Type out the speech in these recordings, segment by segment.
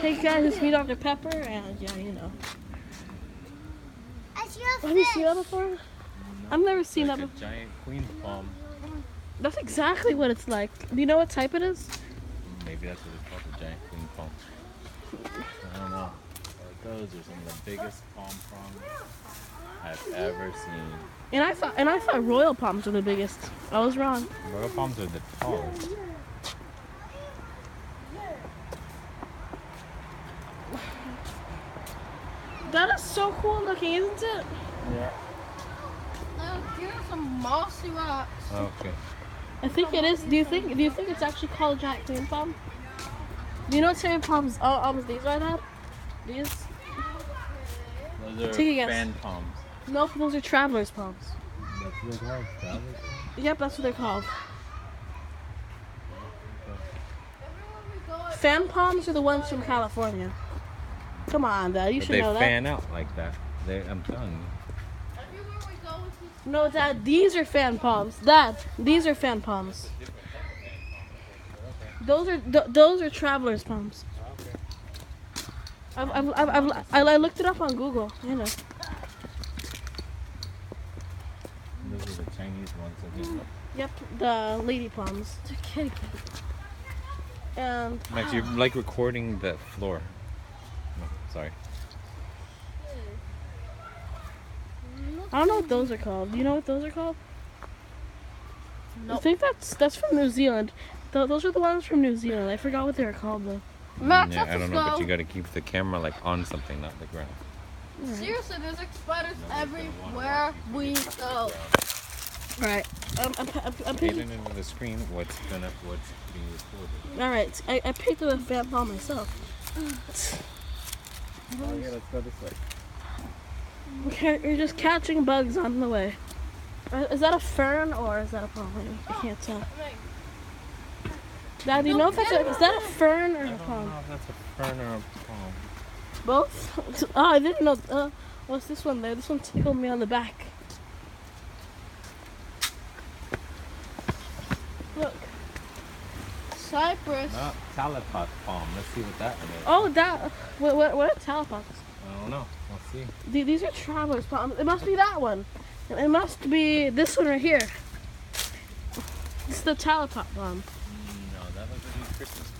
Hey guys, it's me, Dr. Pepper, and yeah, you know. I see a fish. Have you seen that before? No, I've never seen like that a before. giant queen palm. That's exactly what it's like. Do you know what type it is? Maybe that's what it's called, the giant queen palm. I don't know. Those are some of the biggest palm fronds I've ever seen. And I thought royal palms were the biggest. I was wrong. Royal palms are the tallest. That is so cool looking, isn't it? Yeah. Look, here's some mossy rocks. Okay. I think it is. Do you think it's actually called a giant queen palm? Do you know what type of palms these are, Dad? These? Those are Take a guess. fan palms. Nope, those are traveler's palms. That's what they're called, travelers? Yep, that's what they're called. Fan palms are the ones from California. Come on, Dad, you But should they know that. fan out like that. I'm telling you. Everywhere we go, it's No, Dad, these are fan palms. Dad, these are fan palms. Those are traveler's palms. I looked it up on Google. You know. Those are the Chinese ones. I think. Yep, the lady palms. a kitty. And Max, you're like recording the floor. No, sorry. I don't know what those are called. Do you know what those are called? I Nope. think that's from New Zealand. Those are the ones from New Zealand. I forgot what they were called though. Max, Yeah, let's I don't just know, but go. you gotta keep the camera like on something, not the ground. Seriously, there's like spiders everywhere we go. Alright. I'm picking. Hidden into the screen, what's being recorded. Alright, I picked up a fan palm myself. Oh yeah, let's go this way. Okay, you're just catching bugs on the way. Is that a fern or is that a palm? I can't tell. Dad, do you know if that's is that a fern or I a don't palm? know if that's a fern or a palm. Both? Oh, I didn't know. What's this one there? This one tickled me on the back. Look. Cypress. No, Talipot palm. Let's see what that is. Oh, that. What are telepods? I don't know. Let's see. These are traveler's palms. It must be that one. It must be this one right here. It's the telepot palm. No, that was a Christmas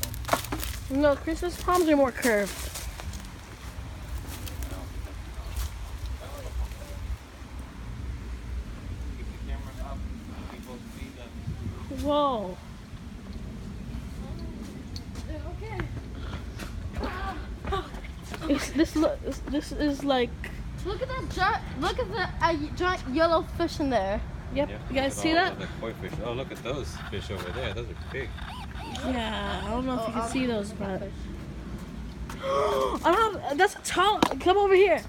palm. No, Christmas palms are more curved. Keep the camera up so people see the... Whoa. This is like. Look at that giant. Look at the giant yellow fish in there. Yep. Yeah, You guys look at see all that? The koi fish. Oh, look at those fish over there. Those are big. Yeah. I don't know if you can see those, but. I don't know. That's a tall. Come over here.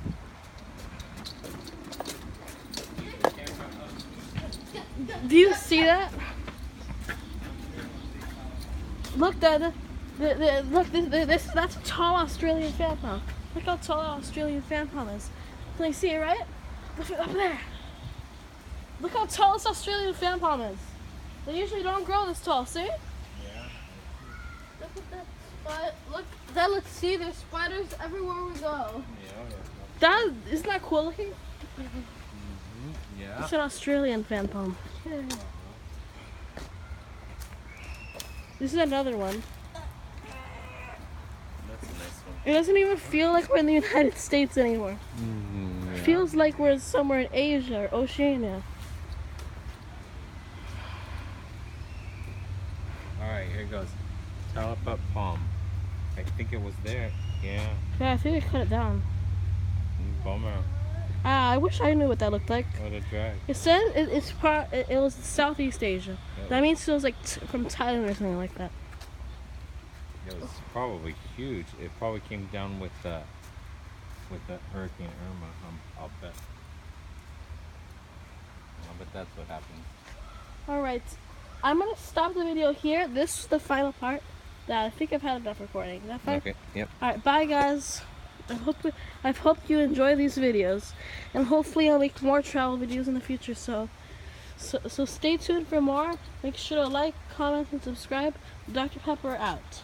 Do you see that? Look, Dad. Look, that's a tall Australian fan palm. Look how tall an Australian fan palm is. Can you see it, right? Look up there. Look how tall this Australian fan palm is. They usually don't grow this tall, see? Yeah. Look at that spider. Look, then let's see. There's spiders everywhere we go. That isn't that cool looking? Yeah. It's an Australian fan palm. This is another one. That's a nice one. It doesn't even feel like we're in the United States anymore. Yeah. It feels like we're somewhere in Asia or Oceania. Alright, here goes. Talipot palm. I think it was there. Yeah. Yeah, I think I cut it down. Bummer. I wish I knew what that looked like. What a drag. It said it was Southeast Asia. That means it was like from Thailand or something like that. It was probably huge. It probably came down with the Hurricane Irma. I'll bet. That's what happened. Alright, I'm going to stop the video here. This is the final part. I think I've had enough recording. Is that fine? Okay. Yep. Alright, bye guys. I hope you enjoy these videos. And hopefully I'll make more travel videos in the future. So stay tuned for more. Make sure to like, comment, and subscribe. Dr. Pepper out.